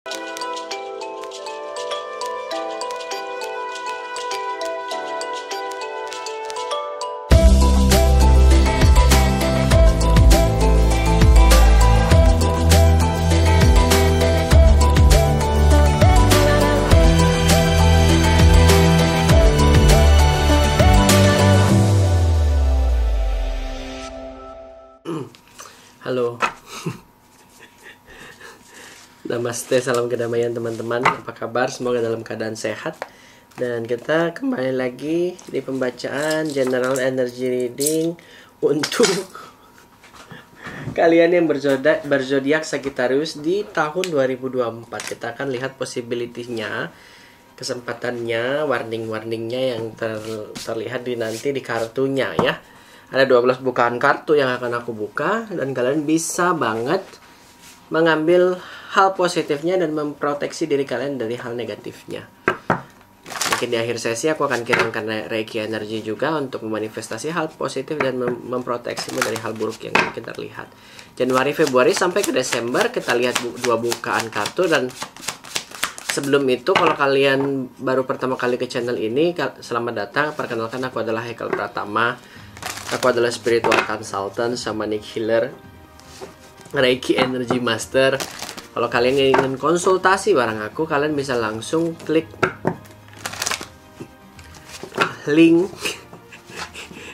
Halo. Namaste, salam kedamaian teman-teman. Apa kabar? Semoga dalam keadaan sehat. Dan kita kembali lagi di pembacaan General Energy Reading untuk kalian yang berzodiak Sagittarius di tahun 2024. Kita akan lihat possibility-nya, kesempatannya, warning-warningnya yang terlihat nanti di kartunya ya. Ada 12 bukaan kartu yang akan aku buka, dan kalian bisa banget mengambil hal positifnya dan memproteksi diri kalian dari hal negatifnya. Mungkin di akhir sesi aku akan kirimkan Reiki energi juga untuk memanifestasi hal positif dan memproteksimu dari hal buruk yang mungkin terlihat. Januari, Februari sampai ke Desember kita lihat 2 bukaan kartu. Dan sebelum itu, kalau kalian baru pertama kali ke channel ini, selamat datang. Perkenalkan, aku adalah Hekel Pratama. Aku adalah spiritual consultant, shamanic healer, Reiki energy master. Kalau kalian ingin konsultasi bareng aku, kalian bisa langsung klik link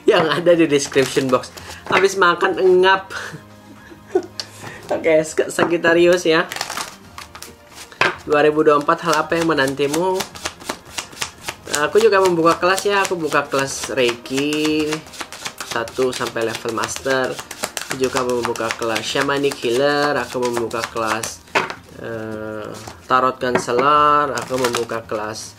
yang ada di description box. Habis makan engap. Oke, Sagittarius ya. 2024, hal apa yang menantimu? Aku juga membuka kelas ya. Aku buka kelas Reiki 1 sampai level master. Aku juga membuka kelas shamanic healer. Aku membuka kelas tarot counselor. Aku membuka kelas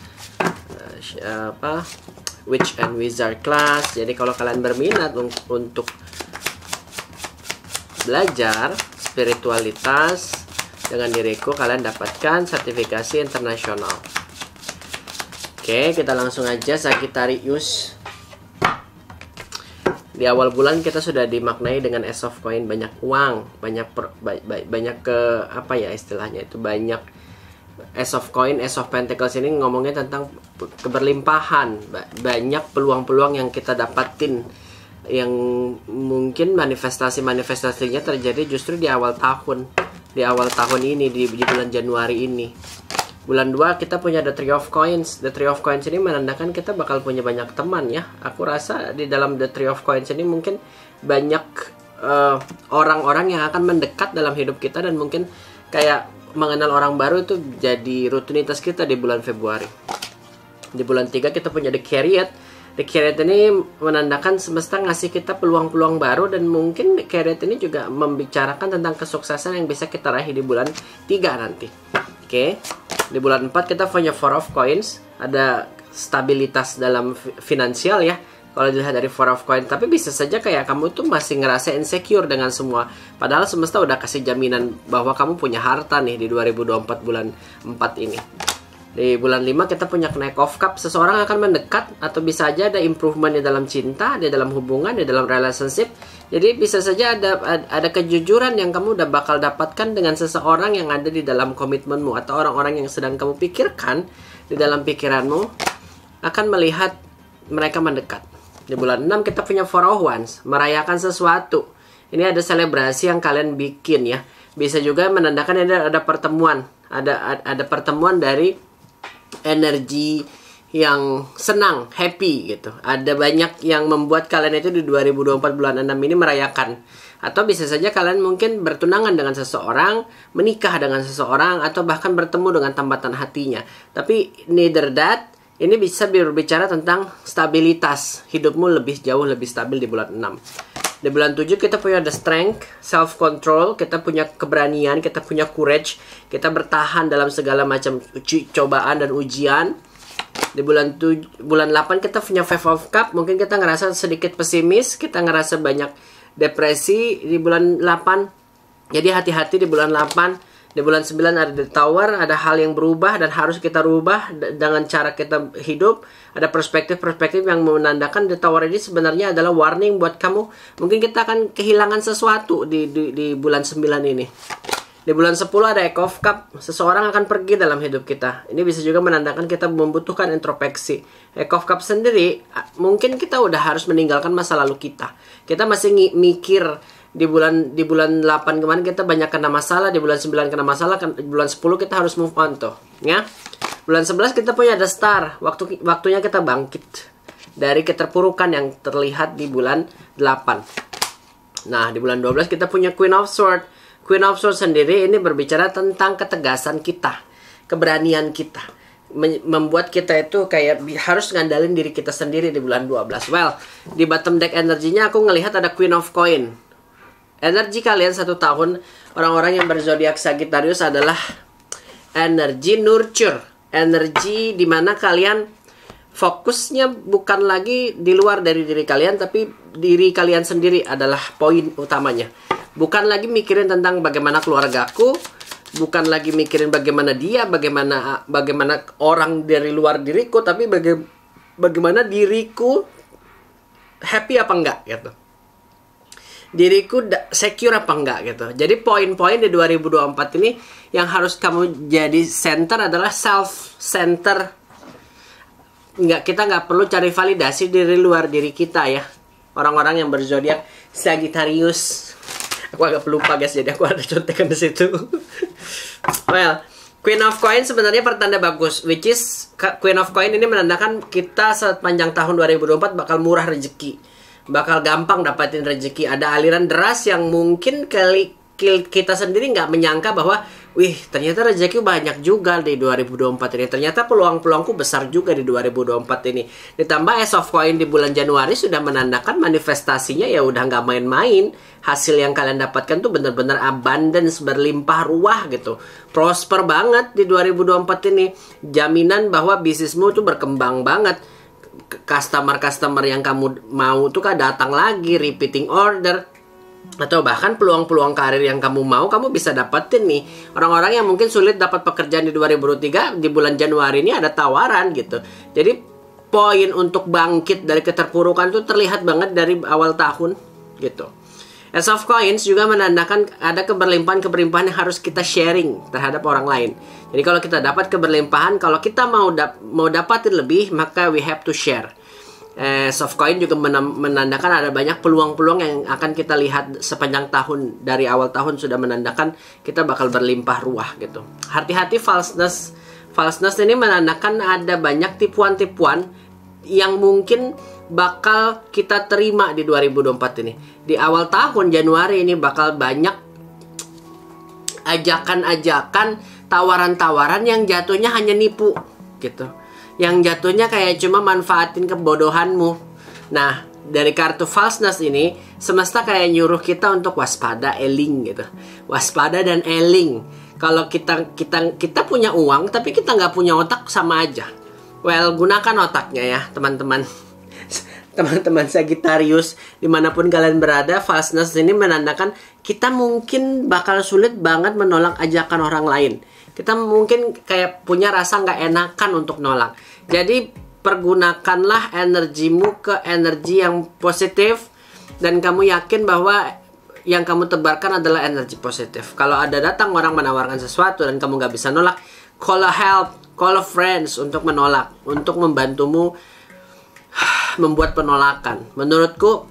witch and wizard class. Jadi kalau kalian berminat untuk belajar spiritualitas dengan diriku, kalian dapatkan sertifikasi internasional. Oke, kita langsung aja. Sagittarius, di awal bulan kita sudah dimaknai dengan Ace of Coin, banyak uang, banyak apa ya istilahnya itu, banyak Ace of Coin, Ace of Pentacles ini ngomongnya tentang keberlimpahan, banyak peluang-peluang yang kita dapatin, yang mungkin manifestasinya terjadi justru di awal tahun ini, di bulan Januari ini. Bulan 2 kita punya The Three of Coins. The Three of Coins ini menandakan kita bakal punya banyak teman ya. Aku rasa di dalam The Three of Coins ini mungkin banyak orang-orang yang akan mendekat dalam hidup kita, dan mungkin kayak mengenal orang baru itu jadi rutinitas kita di bulan Februari. Di bulan 3 kita punya The Chariot. The Chariot ini menandakan semesta ngasih kita peluang-peluang baru, dan mungkin The Chariot ini juga membicarakan tentang kesuksesan yang bisa kita raih di bulan 3 nanti. Oke. Di bulan 4 kita punya Four of Coins. Ada stabilitas dalam finansial ya, kalau dilihat dari Four of Coins. Tapi bisa saja kayak kamu tuh masih ngerasa insecure dengan semua, padahal semesta udah kasih jaminan bahwa kamu punya harta nih di 2024 bulan 4 ini. Di bulan 5 kita punya Knight of Cups. Seseorang akan mendekat, atau bisa aja ada improvement di dalam cinta, di dalam hubungan, di dalam relationship. Jadi bisa saja ada kejujuran yang kamu udah bakal dapatkan dengan seseorang yang ada di dalam komitmenmu, atau orang-orang yang sedang kamu pikirkan di dalam pikiranmu akan melihat mereka mendekat. Di bulan 6 kita punya Four of Wands, merayakan sesuatu. Ini ada selebrasi yang kalian bikin ya. Bisa juga menandakan ada pertemuan, ada pertemuan dari energi yang senang, happy gitu. Ada banyak yang membuat kalian itu di 2024 bulan 6 ini merayakan. Atau bisa saja kalian mungkin bertunangan dengan seseorang, menikah dengan seseorang, atau bahkan bertemu dengan tambatan hatinya. Tapi neither that, ini bisa berbicara tentang stabilitas. Hidupmu jauh lebih stabil di bulan 6. Di bulan 7 kita punya the strength, self-control, kita punya keberanian, kita punya courage, kita bertahan dalam segala macam cobaan dan ujian. Di bulan 8 kita punya Five of Cup. Mungkin kita ngerasa sedikit pesimis, kita ngerasa banyak depresi di bulan 8. Jadi hati-hati di bulan 8. Di bulan 9 ada The Tower, ada hal yang berubah dan harus kita rubah dengan cara kita hidup. Ada perspektif-perspektif yang menandakan The Tower ini sebenarnya adalah warning buat kamu. Mungkin kita akan kehilangan sesuatu di bulan 9 ini. Di Di bulan 10 ada Eight of Cup, seseorang akan pergi dalam hidup kita. Ini bisa juga menandakan kita membutuhkan introspeksi. Eight of Cup sendiri, mungkin kita udah harus meninggalkan masa lalu kita. Kita masih mikir di bulan 8 kemarin kita banyak kena masalah, di bulan 9 kena masalah, di bulan 10 kita harus move on tuh, ya. Bulan 11 kita punya The Star, waktunya kita bangkit dari keterpurukan yang terlihat di bulan 8. Nah, di bulan 12 kita punya Queen of Swords. Queen of Swords sendiri ini berbicara tentang ketegasan kita, keberanian kita, membuat kita itu kayak harus ngandalin diri kita sendiri di bulan 12. Well, di bottom deck energinya aku ngelihat ada Queen of Coin. Energi kalian 1 tahun, orang-orang yang berzodiak Sagittarius adalah energi nurture, energi dimana kalian fokusnya bukan lagi di luar dari diri kalian, tapi diri kalian sendiri adalah poin utamanya. Bukan lagi mikirin tentang bagaimana keluargaku, bukan lagi mikirin bagaimana dia, bagaimana orang dari luar diriku, tapi bagaimana diriku happy apa enggak gitu. Diriku secure apa enggak gitu. Jadi poin-poin di 2024 ini yang harus kamu jadi center adalah self-center. Kita nggak perlu cari validasi dari luar diri kita ya. Orang-orang yang berzodiak Sagittarius. Aku agak pelupa guys, jadi aku ada contekan di situ. Well, Queen of Coin sebenarnya pertanda bagus, which is Queen of Coin ini menandakan kita sepanjang tahun 2024 bakal murah rezeki, bakal gampang dapatin rezeki. Ada aliran deras yang mungkin kita sendiri nggak menyangka bahwa wih, ternyata rezeki banyak juga di 2024 ini. Ternyata peluang-peluangku besar juga di 2024 ini. Ditambah Ace of Coin di bulan Januari sudah menandakan manifestasinya ya udah nggak main-main. Hasil yang kalian dapatkan tuh bener-bener abundance, berlimpah ruah gitu. Prosper banget di 2024 ini. Jaminan bahwa bisnismu tuh berkembang banget. Customer-customer yang kamu mau tuh kan datang lagi, repeating order. Atau bahkan peluang-peluang karir yang kamu mau, kamu bisa dapetin nih. Orang-orang yang mungkin sulit dapat pekerjaan di 2023, di bulan Januari ini ada tawaran gitu. Jadi poin untuk bangkit dari keterpurukan tuh terlihat banget dari awal tahun gitu. Ace of Coins juga menandakan ada keberlimpahan yang harus kita sharing terhadap orang lain. Jadi kalau kita dapat keberlimpahan, kalau kita mau dapatin lebih, maka we have to share. Ace of Coin juga menandakan ada banyak peluang-peluang yang akan kita lihat sepanjang tahun. Dari awal tahun sudah menandakan kita bakal berlimpah ruah gitu. Hati-hati falseness. Falseness ini menandakan ada banyak tipuan-tipuan yang mungkin bakal kita terima di 2024 ini. Di awal tahun Januari ini bakal banyak ajakan-ajakan, tawaran-tawaran yang jatuhnya hanya nipu gitu. Yang jatuhnya kayak cuma manfaatin kebodohanmu. Nah, dari kartu falseness ini, semesta kayak nyuruh kita untuk waspada, eling gitu. Waspada dan eling. Kalau kita punya uang, tapi kita nggak punya otak, sama aja. Well, gunakan otaknya ya, teman-teman. Teman-teman Sagittarius, dimanapun kalian berada, falseness ini menandakan kita mungkin bakal sulit banget menolak ajakan orang lain. Kita mungkin kayak punya rasa nggak enakan untuk nolak. Jadi pergunakanlah energimu ke energi yang positif, dan kamu yakin bahwa yang kamu tebarkan adalah energi positif. Kalau ada datang orang menawarkan sesuatu dan kamu nggak bisa nolak, call a help, call a friends untuk menolak, untuk membantumu membuat penolakan. Menurutku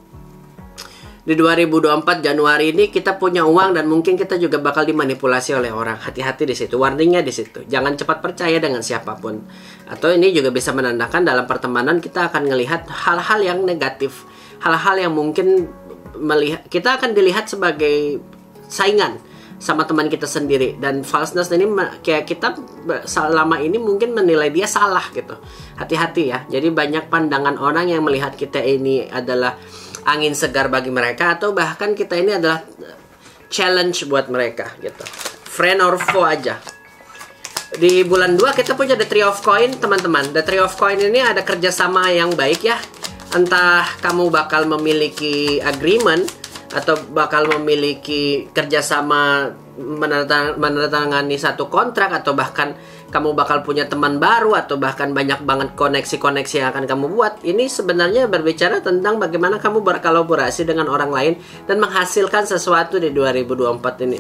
di 2024 Januari ini kita punya uang dan mungkin kita juga bakal dimanipulasi oleh orang. Hati-hati di situ, warningnya di situ. Jangan cepat percaya dengan siapapun. Atau ini juga bisa menandakan dalam pertemanan kita akan melihat hal-hal yang negatif, hal-hal yang mungkin kita akan dilihat sebagai saingan sama teman kita sendiri. Dan falseness ini kayak kita selama ini mungkin menilai dia salah gitu. Hati-hati ya. Jadi banyak pandangan orang yang melihat kita ini adalah angin segar bagi mereka, atau bahkan kita ini adalah challenge buat mereka gitu. Friend or foe aja. Di bulan 2 kita punya The Three of Coin, teman-teman. The Three of Coin ini ada kerjasama yang baik ya. Entah kamu bakal memiliki agreement atau bakal memiliki kerjasama menandatangani satu kontrak, atau bahkan kamu bakal punya teman baru, atau bahkan banyak banget koneksi-koneksi yang akan kamu buat. Ini sebenarnya berbicara tentang bagaimana kamu berkolaborasi dengan orang lain dan menghasilkan sesuatu di 2024 ini.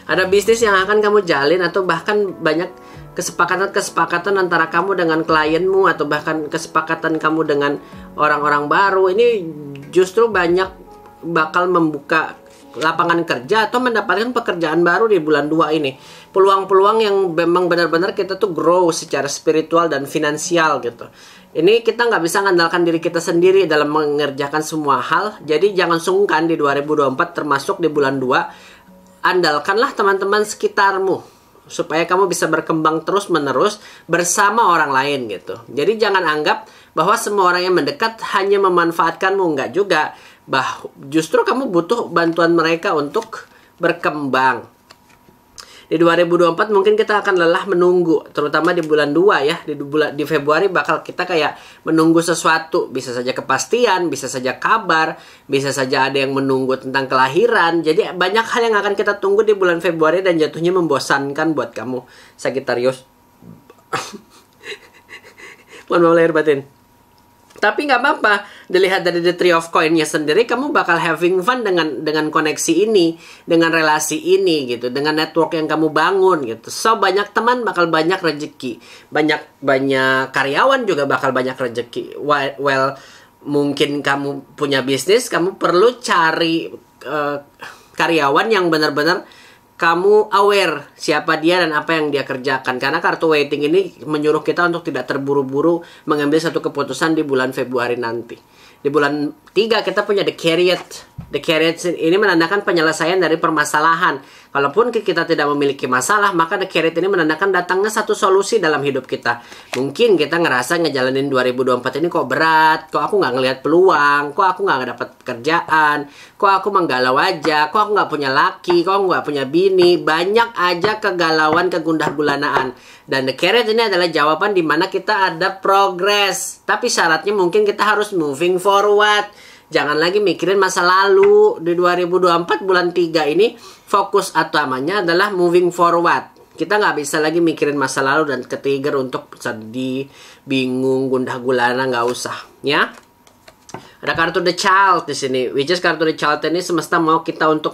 Ada bisnis yang akan kamu jalin, atau bahkan banyak kesepakatan-kesepakatan antara kamu dengan klienmu, atau bahkan kesepakatan kamu dengan orang-orang baru. Ini justru banyak bakal membuka lapangan kerja atau mendapatkan pekerjaan baru di bulan 2 ini. Peluang-peluang yang memang benar-benar kita tuh grow secara spiritual dan finansial gitu. Ini kita nggak bisa mengandalkan diri kita sendiri dalam mengerjakan semua hal. Jadi jangan sungkan di 2024, termasuk di bulan 2. Andalkanlah teman-teman sekitarmu supaya kamu bisa berkembang terus-menerus bersama orang lain gitu. Jadi jangan anggap bahwa semua orang yang mendekat hanya memanfaatkanmu. Enggak juga. Justru kamu butuh bantuan mereka untuk berkembang. Di 2024 mungkin kita akan lelah menunggu, terutama di bulan 2 ya. Di Februari bakal kita kayak menunggu sesuatu. Bisa saja kepastian, bisa saja kabar, bisa saja ada yang menunggu tentang kelahiran. Jadi banyak hal yang akan kita tunggu di bulan Februari dan jatuhnya membosankan buat kamu, Sagittarius. Mohon maaf lahir batin. Tapi nggak apa-apa, dilihat dari the Three of Coin-nya sendiri, kamu bakal having fun dengan koneksi ini, dengan relasi ini gitu, dengan network yang kamu bangun gitu. So banyak teman bakal banyak rezeki, banyak karyawan juga bakal banyak rezeki. Well, mungkin kamu punya bisnis, kamu perlu cari karyawan yang benar-benar kamu aware siapa dia dan apa yang dia kerjakan. Karena kartu waiting ini menyuruh kita untuk tidak terburu-buru mengambil satu keputusan di bulan Februari nanti. Di bulan 3 kita punya The Chariot. The Chariot ini menandakan penyelesaian dari permasalahan. Kalaupun kita tidak memiliki masalah, maka The Chariot ini menandakan datangnya satu solusi dalam hidup kita. Mungkin kita ngerasa ngejalanin 2024 ini kok berat, kok aku nggak ngelihat peluang, kok aku nggak dapat kerjaan, kok aku menggalau aja, kok aku nggak punya laki, kok aku nggak punya bini. Banyak aja kegalauan, kegundah gulanaan. Dan The Chariot ini adalah jawaban di mana kita ada progress. Tapi syaratnya mungkin kita harus moving forward. Jangan lagi mikirin masa lalu. Di 2024 bulan 3 ini fokus utamanya adalah moving forward. Kita nggak bisa lagi mikirin masa lalu dan ketrigger untuk sedih, bingung, gundah gulana, nggak usah, ya. Ada kartu The Child di sini, which is kartu The Child ini semesta mau kita untuk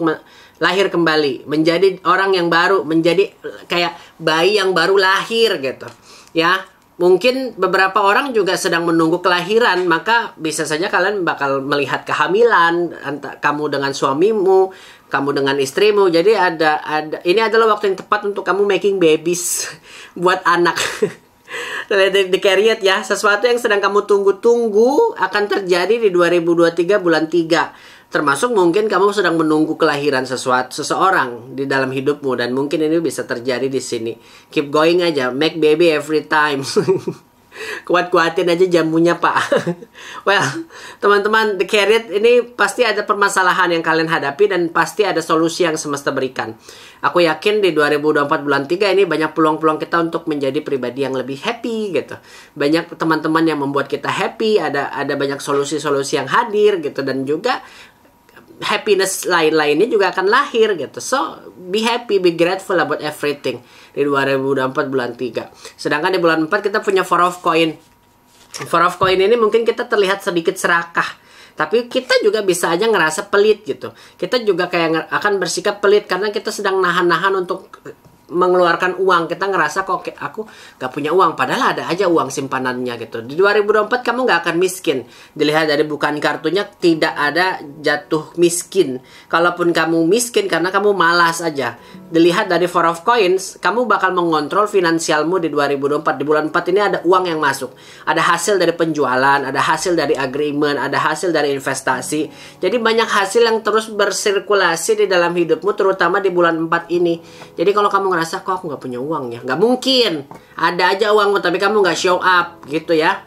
lahir kembali, menjadi orang yang baru, menjadi kayak bayi yang baru lahir gitu, ya. Mungkin beberapa orang juga sedang menunggu kelahiran, maka bisa saja kalian bakal melihat kehamilan kamu dengan suamimu, kamu dengan istrimu. Jadi ini adalah waktu yang tepat untuk kamu making babies buat anak. The Chariot ya, sesuatu yang sedang kamu tunggu-tunggu akan terjadi di 2023 bulan 3. Termasuk mungkin kamu sedang menunggu kelahiran seseorang di dalam hidupmu, dan mungkin ini bisa terjadi di sini. Keep going aja, make baby every time. Kuat-kuatin aja jamunya, Pak. Well, teman-teman, The Chariot ini pasti ada permasalahan yang kalian hadapi dan pasti ada solusi yang semesta berikan. Aku yakin di 2024 bulan 3 ini banyak peluang-peluang kita untuk menjadi pribadi yang lebih happy gitu. Banyak teman-teman yang membuat kita happy, ada banyak solusi-solusi yang hadir gitu, dan juga happiness lain-lainnya juga akan lahir gitu. So, be happy, be grateful about everything di 2024 bulan 3. Sedangkan di bulan 4 kita punya Four of Coin. Four of Coin ini mungkin kita terlihat sedikit serakah, tapi kita juga bisa aja ngerasa pelit gitu. Kita juga kayak akan bersikap pelit karena kita sedang nahan-nahan untuk mengeluarkan uang. Kita ngerasa kok aku gak punya uang, padahal ada aja uang simpanannya gitu. Di 2024 kamu gak akan miskin. Dilihat dari bukan kartunya, tidak ada jatuh miskin. Kalaupun kamu miskin karena kamu malas aja, dilihat dari Four of Coins, kamu bakal mengontrol finansialmu di 2024. Di bulan 4 ini ada uang yang masuk, ada hasil dari penjualan, ada hasil dari agreement, ada hasil dari investasi. Jadi banyak hasil yang terus bersirkulasi di dalam hidupmu, terutama di bulan 4 ini. Jadi kalau kamu ngerasa kok aku nggak punya uang ya, nggak mungkin. Ada aja uangmu tapi kamu nggak show up gitu ya.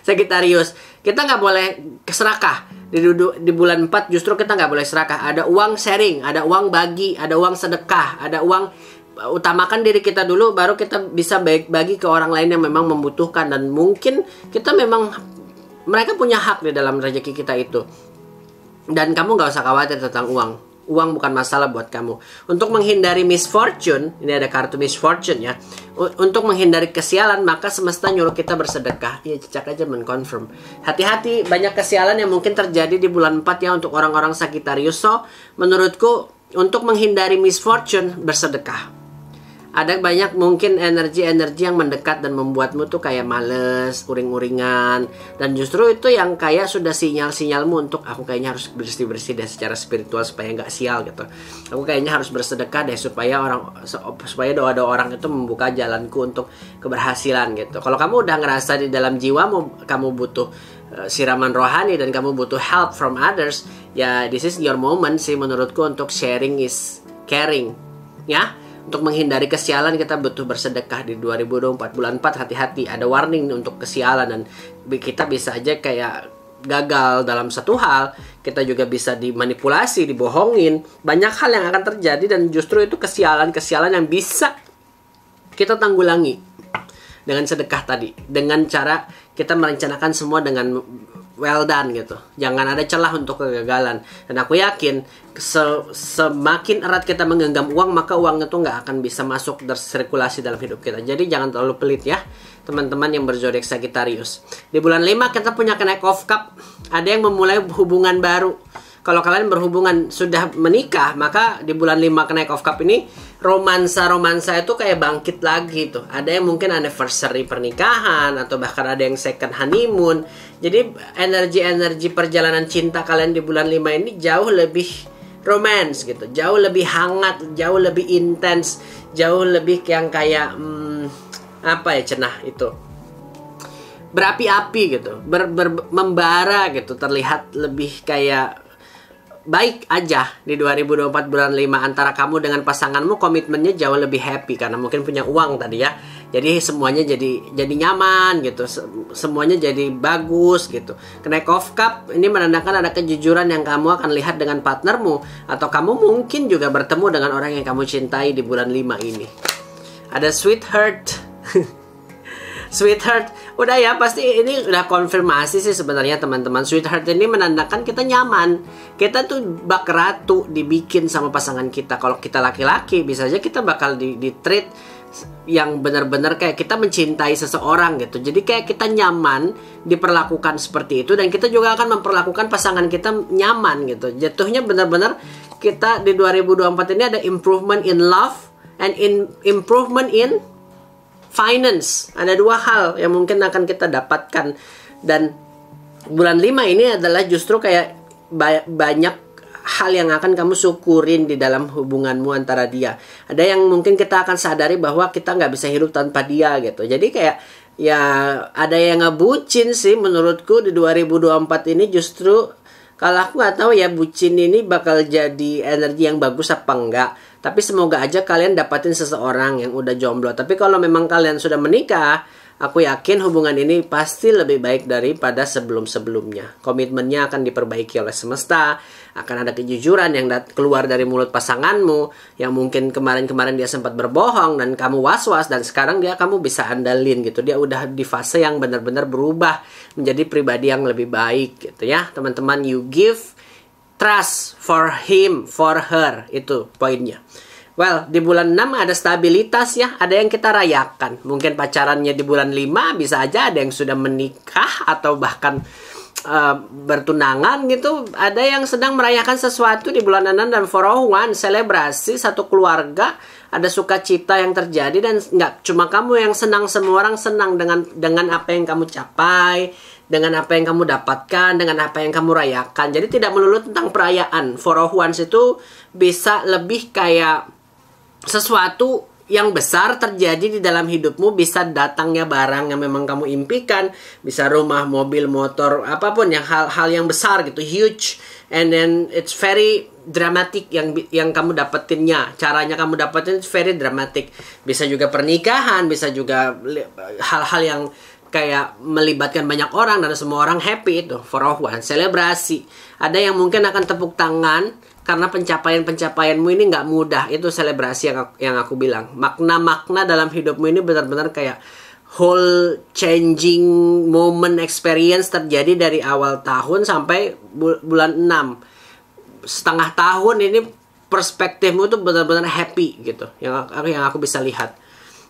Sagittarius, kita nggak boleh serakah. Di bulan 4 justru kita nggak boleh serakah. Ada uang sharing, ada uang bagi, ada uang sedekah, ada uang. Utamakan diri kita dulu, baru kita bisa bagi ke orang lain yang memang membutuhkan. Dan mungkin kita memang, mereka punya hak di dalam rezeki kita itu. Dan kamu nggak usah khawatir tentang uang. Uang bukan masalah buat kamu. Untuk menghindari misfortune, ini ada kartu misfortune ya. Untuk menghindari kesialan, maka semesta nyuruh kita bersedekah. Ya, cecak aja menconfirm. Hati-hati, banyak kesialan yang mungkin terjadi di bulan 4 ya untuk orang-orang Sagittarius. So, menurutku untuk menghindari misfortune, bersedekah. Ada banyak mungkin energi-energi yang mendekat dan membuatmu tuh kayak males, uring-uringan. Dan justru itu yang kayak sudah sinyal-sinyalmu untuk aku kayaknya harus bersih-bersih deh secara spiritual supaya nggak sial gitu. Aku kayaknya harus bersedekah deh supaya doa-doa orang itu membuka jalanku untuk keberhasilan gitu. Kalau kamu udah ngerasa di dalam jiwamu kamu butuh siraman rohani dan kamu butuh help from others, ya this is your moment sih menurutku untuk sharing is caring. Ya. Untuk menghindari kesialan kita butuh bersedekah di 2024 bulan 4. Hati-hati, ada warning untuk kesialan dan kita bisa aja kayak gagal dalam satu hal. Kita juga bisa dimanipulasi, dibohongin. Banyak hal yang akan terjadi dan justru itu kesialan-kesialan yang bisa kita tanggulangi dengan sedekah tadi. Dengan cara kita merencanakan semua dengan well done gitu. Jangan ada celah untuk kegagalan. Dan aku yakin semakin erat kita menggenggam uang, maka uang itu nggak akan bisa masuk tersirkulasi dalam hidup kita. Jadi jangan terlalu pelit ya, teman-teman yang berzodiak Sagittarius. Di bulan 5 kita punya Knight of Cup. Ada yang memulai hubungan baru. Kalau kalian berhubungan sudah menikah, maka di bulan 5 Knight of Cup ini romansa itu kayak bangkit lagi tuh. Ada yang mungkin anniversary pernikahan atau bahkan ada yang second honeymoon. Jadi energi-energi perjalanan cinta kalian di bulan 5 ini jauh lebih romance gitu, jauh lebih hangat, jauh lebih intens, jauh lebih yang kayak apa ya cenah itu, berapi-api gitu, membara gitu, terlihat lebih kayak baik aja di 2024 bulan 5 antara kamu dengan pasanganmu. Komitmennya jauh lebih happy karena mungkin punya uang tadi ya. Jadi semuanya jadi nyaman gitu. Semuanya jadi bagus gitu. Knight of Cup ini menandakan ada kejujuran yang kamu akan lihat dengan partnermu, atau kamu mungkin juga bertemu dengan orang yang kamu cintai di bulan 5 ini. Ada Sweetheart. Sweetheart, udah ya, pasti ini udah konfirmasi sih sebenarnya teman-teman. Sweetheart ini menandakan kita nyaman. Kita tuh bak ratu dibikin sama pasangan kita. Kalau kita laki-laki, bisa aja kita bakal di treat yang benar-benar kayak kita mencintai seseorang gitu. Jadi kayak kita nyaman diperlakukan seperti itu, dan kita juga akan memperlakukan pasangan kita nyaman gitu. Jatuhnya benar-benar kita di 2024 ini ada improvement in love and improvement in finance. Ada dua hal yang mungkin akan kita dapatkan. Dan bulan 5 ini adalah justru kayak banyak hal yang akan kamu syukurin di dalam hubunganmu antara dia. Ada yang mungkin kita akan sadari bahwa kita nggak bisa hidup tanpa dia gitu. Jadi kayak ya ada yang ngebucin sih menurutku di 2024 ini. Justru kalau aku nggak tahu ya bucin ini bakal jadi energi yang bagus apa enggak. Tapi semoga aja kalian dapatin seseorang yang udah jomblo. Tapi kalau memang kalian sudah menikah, aku yakin hubungan ini pasti lebih baik daripada sebelum-sebelumnya. Komitmennya akan diperbaiki oleh semesta. Akan ada kejujuran yang keluar dari mulut pasanganmu, yang mungkin kemarin-kemarin dia sempat berbohong dan kamu was-was, dan sekarang kamu bisa andalin gitu. Dia udah di fase yang benar-benar berubah menjadi pribadi yang lebih baik gitu ya. Teman-teman, you give trust for him, for her. Itu poinnya. Well, di bulan 6 ada stabilitas ya. Ada yang kita rayakan. Mungkin pacarannya di bulan 5, bisa aja ada yang sudah menikah atau bahkan bertunangan gitu. Ada yang sedang merayakan sesuatu di bulan 6. Dan for one, selebrasi satu keluarga. Ada sukacita yang terjadi. Dan nggak cuma kamu yang senang, semua orang senang dengan apa yang kamu capai, dengan apa yang kamu dapatkan, dengan apa yang kamu rayakan. Jadi tidak melulu tentang perayaan. For once itu bisa lebih kayak sesuatu yang besar terjadi di dalam hidupmu. Bisa datangnya barang yang memang kamu impikan, bisa rumah, mobil, motor, apapun yang hal-hal yang besar gitu, huge, and then it's very dramatic yang kamu dapetinnya. Caranya kamu dapetin it's very dramatic. Bisa juga pernikahan, bisa juga hal-hal yang kayak melibatkan banyak orang dan semua orang happy. Itu for one, selebrasi. Ada yang mungkin akan tepuk tangan karena pencapaian-pencapaianmu ini nggak mudah. Itu selebrasi yang aku bilang. Makna-makna dalam hidupmu ini benar-benar kayak whole changing moment experience terjadi dari awal tahun sampai bulan 6. Setengah tahun ini perspektifmu tuh benar-benar happy gitu. Yang aku bisa lihat.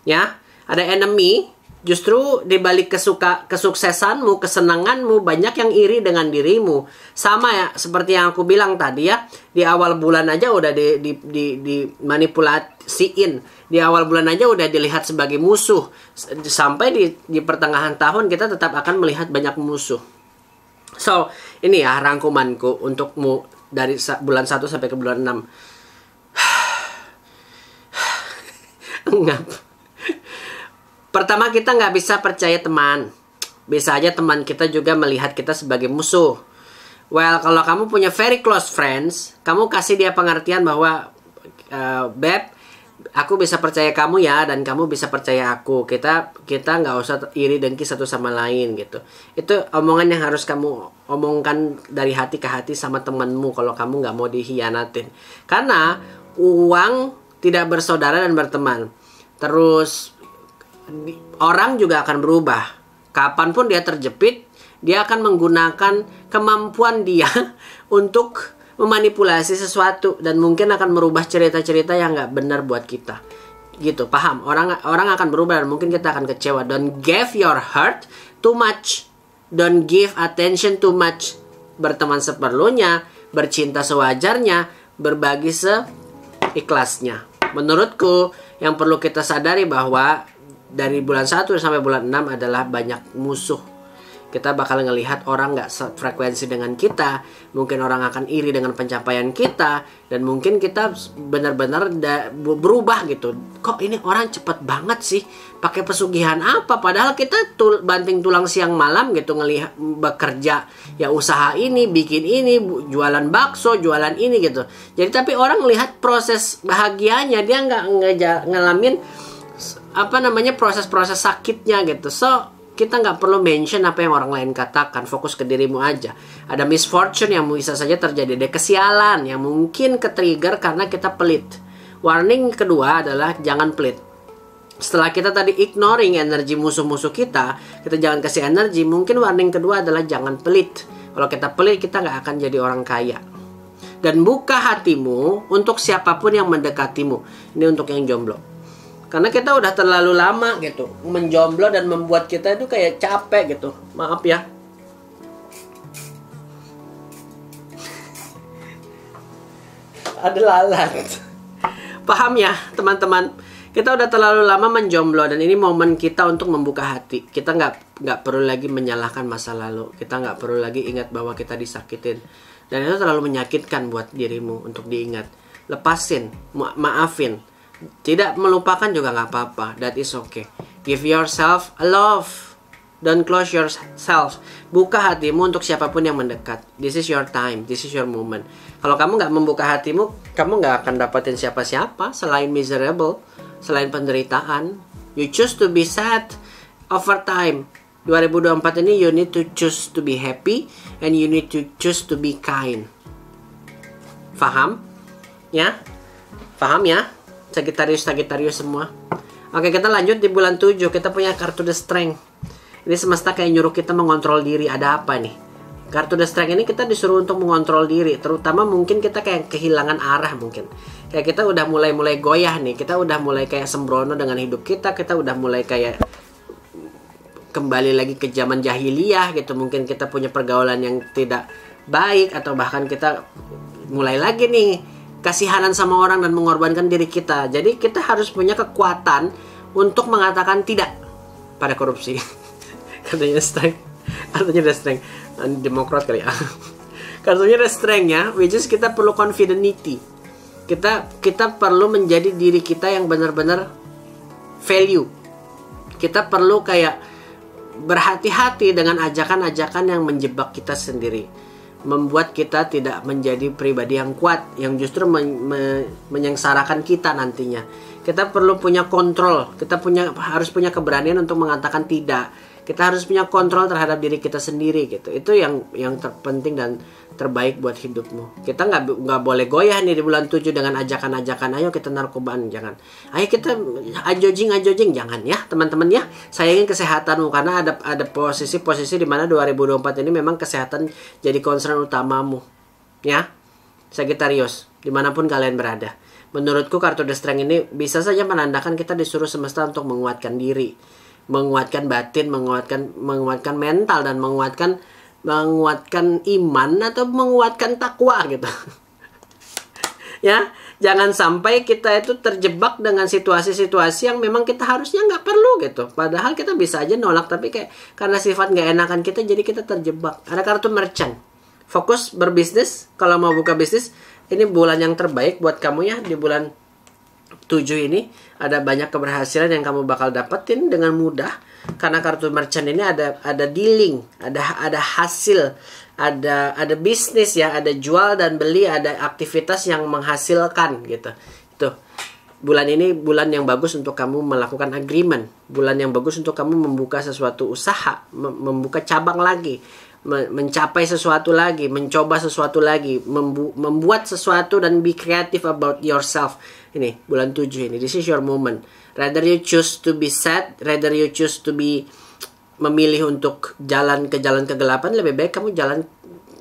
Ya, ada enemy. Justru di balik kesuksesanmu, kesenanganmu, banyak yang iri dengan dirimu. Sama ya, seperti yang aku bilang tadi ya, di awal bulan aja udah dimanipulasiin. Di awal bulan aja udah dilihat sebagai musuh. Sampai di pertengahan tahun kita tetap akan melihat banyak musuh. So, ini ya rangkumanku untukmu dari bulan 1 sampai ke bulan 6. Enggak. Pertama, kita nggak bisa percaya teman. Bisa aja teman kita juga melihat kita sebagai musuh. Well, kalau kamu punya very close friends, kamu kasih dia pengertian bahwa Beb, aku bisa percaya kamu ya, dan kamu bisa percaya aku. Kita nggak usah iri dengki satu sama lain gitu. Itu omongan yang harus kamu omongkan dari hati ke hati sama temanmu kalau kamu nggak mau dihianatin. Karena uang tidak bersaudara dan berteman. Terus orang juga akan berubah. Kapanpun dia terjepit, dia akan menggunakan kemampuan dia untuk memanipulasi sesuatu, dan mungkin akan merubah cerita-cerita yang nggak benar buat kita. Gitu, paham? Orang akan berubah dan mungkin kita akan kecewa. Don't give your heart too much. Don't give attention too much. Berteman seperlunya, bercinta sewajarnya, berbagi seikhlasnya. Menurutku, yang perlu kita sadari bahwa dari bulan 1 sampai bulan 6 adalah banyak musuh. Kita bakal ngelihat orang gak frekuensi dengan kita. Mungkin orang akan iri dengan pencapaian kita. Dan mungkin kita benar-benar berubah gitu. Kok ini orang cepet banget sih? Pakai pesugihan apa? Padahal kita banting tulang siang malam gitu. Ngelihat bekerja. Ya usaha ini, bikin ini, jualan bakso, jualan ini gitu. Jadi tapi orang melihat proses bahagianya. Dia gak ngalamin proses-proses sakitnya gitu. So kita nggak perlu mention apa yang orang lain katakan. Fokus ke dirimu aja. Ada misfortune yang bisa saja terjadi. Ada kesialan yang mungkin ke-trigger karena kita pelit. Warning kedua adalah jangan pelit. Setelah kita tadi ignoring energi musuh-musuh kita jangan kasih energi. Mungkin warning kedua adalah jangan pelit. Kalau kita pelit, kita nggak akan jadi orang kaya. Dan buka hatimu untuk siapapun yang mendekatimu. Ini untuk yang jomblo. Karena kita udah terlalu lama gitu menjomblo dan membuat kita itu kayak capek gitu. Maaf ya. Ada lalat. Paham ya teman-teman? Kita udah terlalu lama menjomblo dan ini momen kita untuk membuka hati. Kita nggak perlu lagi menyalahkan masa lalu. Kita nggak perlu lagi ingat bahwa kita disakitin. Dan itu terlalu menyakitkan buat dirimu untuk diingat. Lepasin, maafin. Tidak melupakan juga nggak apa-apa. That is okay. Give yourself a love. Don't close yourself. Buka hatimu untuk siapapun yang mendekat. This is your time. This is your moment. Kalau kamu nggak membuka hatimu, kamu nggak akan dapetin siapa-siapa selain miserable, selain penderitaan. You choose to be sad over time. 2024 ini you need to choose to be happy and you need to choose to be kind. Faham? Ya? Faham ya? Sagittarius semua. Oke, kita lanjut di bulan 7. Kita punya kartu The Strength. Ini semesta kayak nyuruh kita mengontrol diri. Ada apa nih? Kartu The Strength ini kita disuruh untuk mengontrol diri. Terutama mungkin kita kayak kehilangan arah mungkin. Kayak kita udah mulai goyah nih. Kita udah mulai kayak sembrono dengan hidup kita. Kita udah mulai kayak kembali lagi ke zaman jahiliyah gitu. Mungkin kita punya pergaulan yang tidak baik. Atau bahkan kita mulai lagi nih kasihanan sama orang dan mengorbankan diri kita. Jadi kita harus punya kekuatan untuk mengatakan tidak pada korupsi. Katanya strength. Artinya The Strength. Demokrat kali ya. Kartunya The Strength ya, which is kita perlu confidentity. Kita perlu menjadi diri kita yang benar-benar value. Kita perlu kayak berhati-hati dengan ajakan-ajakan yang menjebak kita sendiri. Membuat kita tidak menjadi pribadi yang kuat, yang justru menyengsarakan kita nantinya. Kita perlu punya kontrol. Kita harus punya keberanian untuk mengatakan tidak. Kita harus punya kontrol terhadap diri kita sendiri gitu. Itu yang terpenting dan terbaik buat hidupmu. Kita nggak boleh goyah nih di bulan 7 dengan ajakan-ajakan ayo kita narkobaan, jangan. Ayo kita ajojing, jangan ya teman-teman ya. Sayangin kesehatanmu karena ada posisi-posisi di mana 2024 ini memang kesehatan jadi concern utamamu. Ya. Sagittarius, dimanapun kalian berada. Menurutku kartu The Strength ini bisa saja menandakan kita disuruh semesta untuk menguatkan diri. menguatkan batin, menguatkan mental, dan menguatkan iman atau menguatkan takwa gitu. Ya, jangan sampai kita itu terjebak dengan situasi-situasi yang memang kita harusnya nggak perlu gitu. Padahal kita bisa aja nolak, tapi kayak karena sifat nggak enakan kita, jadi kita terjebak. Ada kartu merchant. Fokus berbisnis. Kalau mau buka bisnis, ini bulan yang terbaik buat kamu ya. Di bulan 7 ini ada banyak keberhasilan yang kamu bakal dapetin dengan mudah. Karena kartu merchant ini ada dealing, ada hasil, ada bisnis ya, ada jual dan beli, ada aktivitas yang menghasilkan gitu. Itu bulan ini bulan yang bagus untuk kamu melakukan agreement, bulan yang bagus untuk kamu membuka sesuatu usaha, membuka cabang lagi, mencapai sesuatu lagi, mencoba sesuatu lagi, membuat sesuatu dan be creative about yourself. Ini bulan 7 ini, this is your moment. Rather you choose to be sad, rather you choose to be memilih untuk jalan kegelapan, lebih baik kamu jalan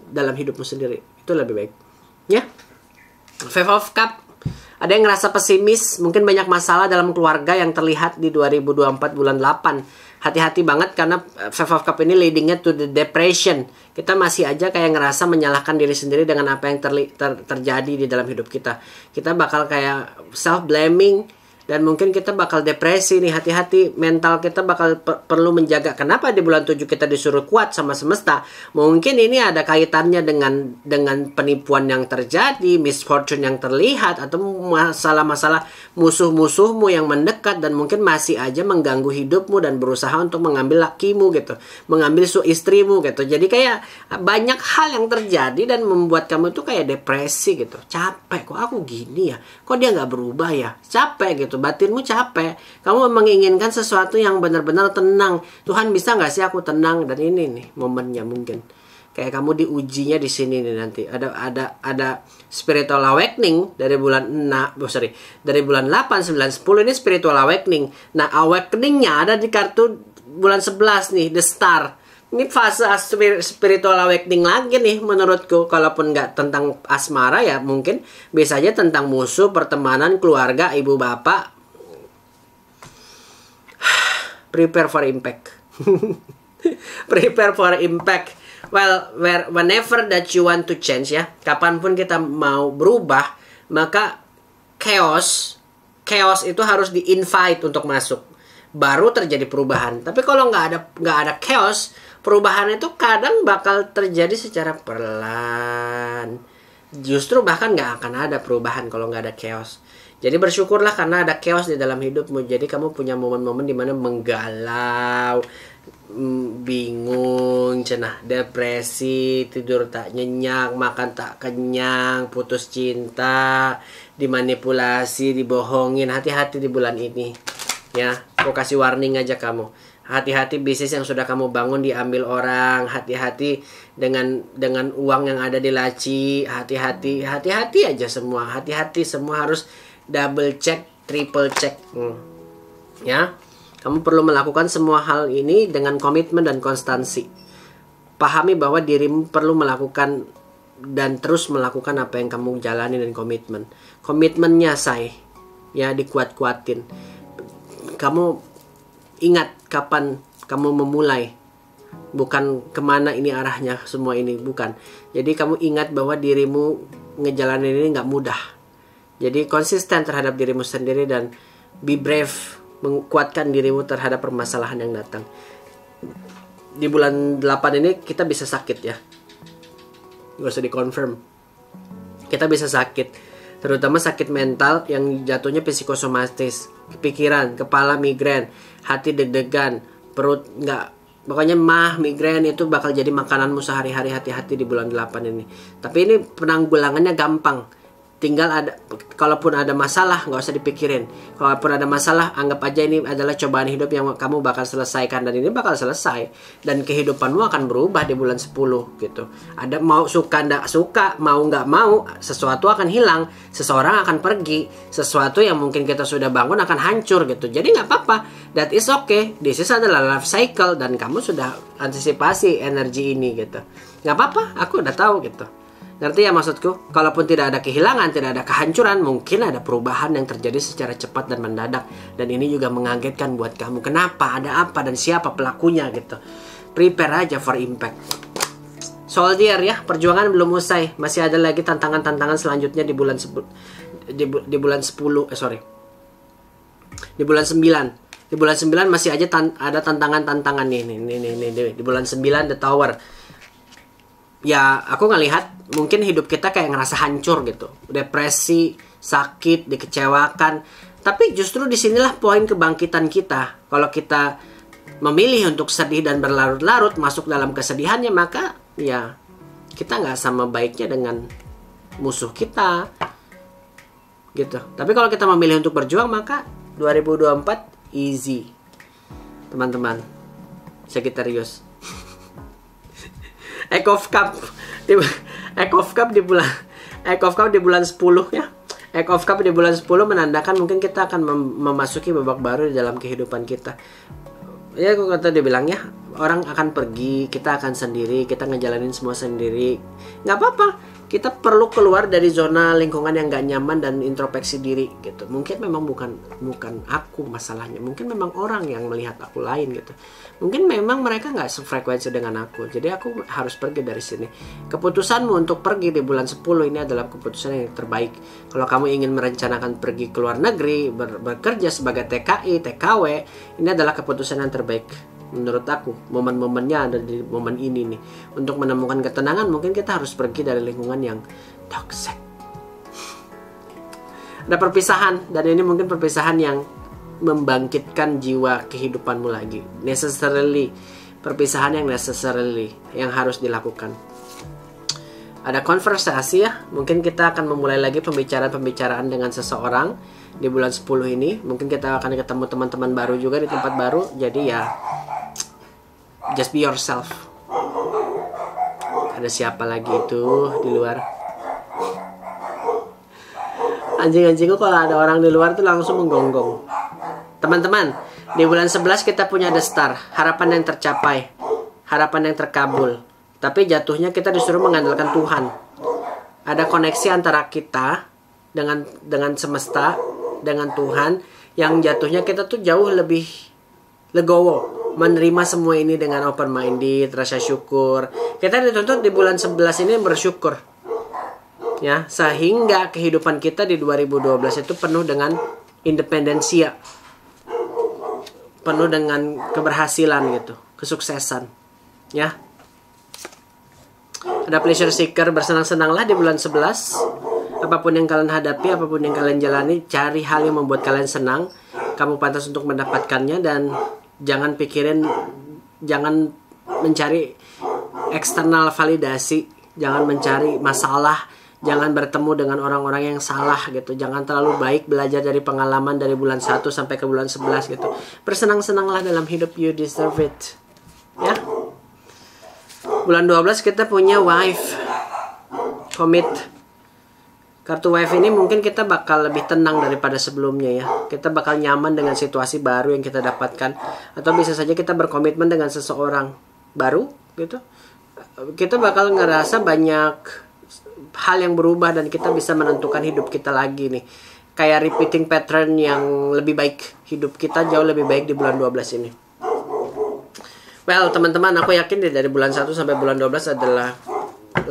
dalam hidupmu sendiri. Itu lebih baik. Ya. Five of Cup. Ada yang ngerasa pesimis, mungkin banyak masalah dalam keluarga yang terlihat di 2024 bulan 8. Hati-hati banget karena Five of Cup ini leadingnya to the depression. Kita masih aja kayak ngerasa menyalahkan diri sendiri dengan apa yang terjadi di dalam hidup kita. Kita bakal kayak self-blaming. Dan mungkin kita bakal depresi nih, hati-hati, mental kita bakal perlu menjaga. Kenapa di bulan 7 kita disuruh kuat sama semesta? Mungkin ini ada kaitannya dengan penipuan yang terjadi, misfortune yang terlihat, atau masalah-masalah musuh-musuhmu yang mendekat dan mungkin masih aja mengganggu hidupmu dan berusaha untuk mengambil lakimu gitu, mengambil istrimu gitu. Jadi kayak banyak hal yang terjadi dan membuat kamu tuh kayak depresi gitu. Capek, kok aku gini ya? Kok dia nggak berubah ya? Capek gitu. Batinmu capek. Kamu menginginkan sesuatu yang benar-benar tenang. Tuhan, bisa nggak sih aku tenang? Dan ini nih momennya mungkin. Kayak kamu diujinya di sini nih nanti. Ada spiritual awakening dari bulan dari bulan 8, 9, 10 ini spiritual awakening. Nah, awakeningnya ada di kartu bulan 11 nih, the star. Ini fase spiritual awakening lagi nih menurutku. Kalaupun nggak tentang asmara ya mungkin bisa aja tentang musuh, pertemanan, keluarga, ibu bapak. Prepare for impact. Prepare for impact. Well, whenever that you want to change ya, kapanpun kita mau berubah, maka chaos itu harus di-invite untuk masuk. Baru terjadi perubahan. Tapi kalau nggak ada chaos, perubahan itu kadang bakal terjadi secara perlahan. Justru bahkan nggak akan ada perubahan kalau nggak ada chaos. Jadi bersyukurlah karena ada chaos di dalam hidupmu. Jadi kamu punya momen-momen dimana menggalau, bingung, cenah, depresi, tidur tak nyenyak, makan tak kenyang, putus cinta, dimanipulasi, dibohongin. Hati-hati di bulan ini. Ya, aku kasih warning aja kamu. Hati-hati bisnis yang sudah kamu bangun diambil orang. Hati-hati dengan uang yang ada di laci. Hati-hati aja semua. Hati-hati semua harus double check, triple check. Ya, kamu perlu melakukan semua hal ini dengan komitmen dan konstansi. Pahami bahwa dirimu perlu melakukan dan terus melakukan apa yang kamu jalani dan komitmen. Komitmennya ya dikuat-kuatin. Kamu ingat kapan kamu memulai, bukan kemana ini arahnya semua ini, bukan. Jadi kamu ingat bahwa dirimu ngejalanin ini nggak mudah. Jadi konsisten terhadap dirimu sendiri dan be brave, menguatkan dirimu terhadap permasalahan yang datang. Di bulan 8 ini kita bisa sakit ya, nggak usah dikonfirm. Kita bisa sakit, terutama sakit mental yang jatuhnya psikosomatis, pikiran, kepala migrain, hati deg-degan, perut nggak, pokoknya migrain itu bakal jadi makananmu sehari-hari. Hati-hati di bulan 8 ini. Tapi ini penanggulangannya gampang. Tinggal kalaupun ada masalah nggak usah dipikirin. Kalaupun ada masalah, anggap aja ini adalah cobaan hidup yang kamu bakal selesaikan, dan ini bakal selesai. Dan kehidupanmu akan berubah di bulan 10 gitu. Ada mau suka nggak suka, mau nggak mau, sesuatu akan hilang, seseorang akan pergi, sesuatu yang mungkin kita sudah bangun akan hancur gitu. Jadi nggak apa-apa, that is okay. This is adalah life cycle dan kamu sudah antisipasi energi ini gitu. Nggak apa-apa, aku udah tahu gitu. Ngerti ya maksudku? Kalaupun tidak ada kehilangan, tidak ada kehancuran, mungkin ada perubahan yang terjadi secara cepat dan mendadak. Dan ini juga mengagetkan buat kamu. Kenapa? Ada apa? Dan siapa pelakunya gitu. Prepare aja for impact. Soldier ya, perjuangan belum usai. Masih ada lagi tantangan-tantangan selanjutnya di bulan di bulan 10, Di bulan 9. Di bulan 9 masih aja ada tantangan-tantangan nih. Di bulan 9 The Tower. Ya, aku ngelihat mungkin hidup kita kayak ngerasa hancur gitu. Depresi, sakit, dikecewakan. Tapi justru disinilah poin kebangkitan kita. Kalau kita memilih untuk sedih dan berlarut-larut masuk dalam kesedihannya, maka ya kita nggak sama baiknya dengan musuh kita gitu. Tapi kalau kita memilih untuk berjuang, maka 2024 easy teman-teman Sagittarius. Egg of Cup di bulan 10 ya. Egg of Cup di bulan 10 menandakan mungkin kita akan memasuki babak baru di dalam kehidupan kita. Ya, aku kata dia bilang ya, orang akan pergi, kita akan sendiri, kita ngejalanin semua sendiri. Nggak apa-apa, kita perlu keluar dari zona lingkungan yang nggak nyaman dan introspeksi diri gitu. Mungkin memang bukan aku masalahnya, mungkin memang orang yang melihat aku lain gitu. Mungkin memang mereka nggak sefrekuensi dengan aku, jadi aku harus pergi dari sini. Keputusanmu untuk pergi di bulan 10 ini adalah keputusan yang terbaik. Kalau kamu ingin merencanakan pergi ke luar negeri, bekerja sebagai TKI, TKW, ini adalah keputusan yang terbaik menurut aku. Momen-momennya ada di momen ini nih. Untuk menemukan ketenangan, mungkin kita harus pergi dari lingkungan yang toxic. Ada perpisahan, dan ini mungkin perpisahan yang membangkitkan jiwa kehidupanmu lagi. Perpisahan yang yang harus dilakukan. Ada konversasi ya, mungkin kita akan memulai lagi pembicaraan dengan seseorang di bulan 10 ini. Mungkin kita akan ketemu teman-teman baru juga di tempat baru. Jadi ya, just be yourself. Ada siapa lagi itu di luar? Anjing-anjingku kalau ada orang di luar tuh langsung menggonggong. Teman-teman, di bulan 11 kita punya The Star, harapan yang tercapai, harapan yang terkabul. Tapi jatuhnya kita disuruh mengandalkan Tuhan. Ada koneksi antara kita dengan semesta, dengan Tuhan, yang jatuhnya kita tuh jauh lebih legowo menerima semua ini dengan open minded, rasa syukur. Kita dituntut di bulan 11 ini bersyukur. Ya, sehingga kehidupan kita di 2012 itu penuh dengan independensia. Penuh dengan keberhasilan gitu, kesuksesan. Ya. Ada pleasure seeker, bersenang-senanglah di bulan 11. Apapun yang kalian hadapi, apapun yang kalian jalani, cari hal yang membuat kalian senang. Kamu pantas untuk mendapatkannya, dan jangan mencari eksternal validasi, jangan mencari masalah, jangan bertemu dengan orang-orang yang salah gitu. Jangan terlalu baik, belajar dari pengalaman dari bulan 1 sampai ke bulan 11 gitu. Bersenang-senanglah dalam hidup, you deserve it. Ya. Bulan 12 kita punya wife, commit. Kartu wife ini mungkin kita bakal lebih tenang daripada sebelumnya ya. Kita bakal nyaman dengan situasi baru yang kita dapatkan. Atau bisa saja kita berkomitmen dengan seseorang baru gitu. Kita bakal ngerasa banyak hal yang berubah dan kita bisa menentukan hidup kita lagi nih. Kayak repeating pattern yang lebih baik. Hidup kita jauh lebih baik di bulan 12 ini. Well, teman-teman, aku yakin dari bulan 1 sampai bulan 12 adalah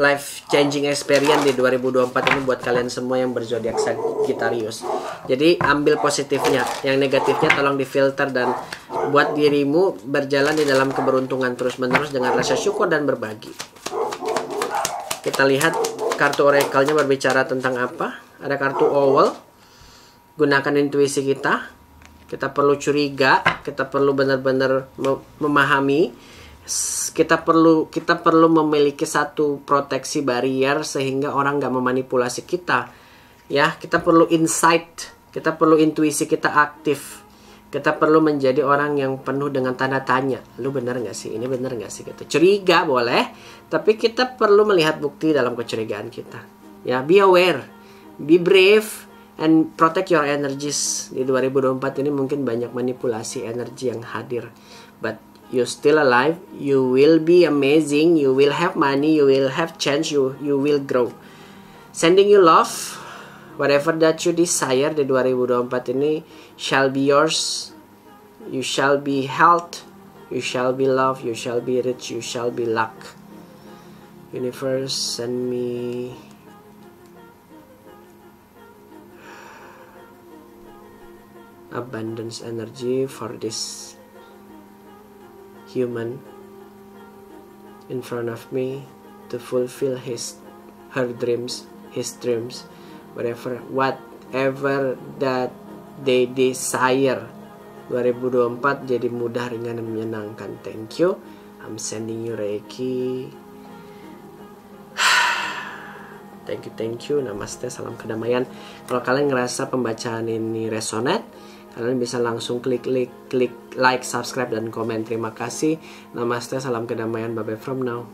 life changing experience di 2024 ini buat kalian semua yang berzodiak Sagittarius. Jadi ambil positifnya, yang negatifnya tolong difilter dan buat dirimu berjalan di dalam keberuntungan terus-menerus dengan rasa syukur dan berbagi. Kita lihat kartu oracle-nya berbicara tentang apa. Ada kartu owl. Gunakan intuisi kita. Kita perlu curiga, kita perlu benar-benar memahami. Kita perlu memiliki satu proteksi barrier sehingga orang nggak memanipulasi kita. Ya, kita perlu insight, kita perlu intuisi kita aktif. Kita perlu menjadi orang yang penuh dengan tanda tanya. Lu benar nggak sih? Ini benar nggak sih? Gitu. Curiga boleh, tapi kita perlu melihat bukti dalam kecurigaan kita. Ya, be aware, be brave, and protect your energies. Di 2024 ini mungkin banyak manipulasi energi yang hadir. But you're still alive, you will be amazing, you will have money, you will have change, you will grow. Sending you love, whatever that you desire di 2024 ini shall be yours. You shall be health, you shall be love, you shall be rich, you shall be luck. Universe, send me abundance energy for this human in front of me to fulfill her dreams, his dreams, whatever that they desire. 2024 jadi mudah, ringan, dan menyenangkan. Thank you. I'm sending you Reiki. Thank you. Namaste, salam kedamaian. Kalau kalian ngerasa pembacaan ini resonate, kalian bisa langsung klik like, subscribe, dan komen. Terima kasih. Namaste, salam kedamaian. Bye bye from now.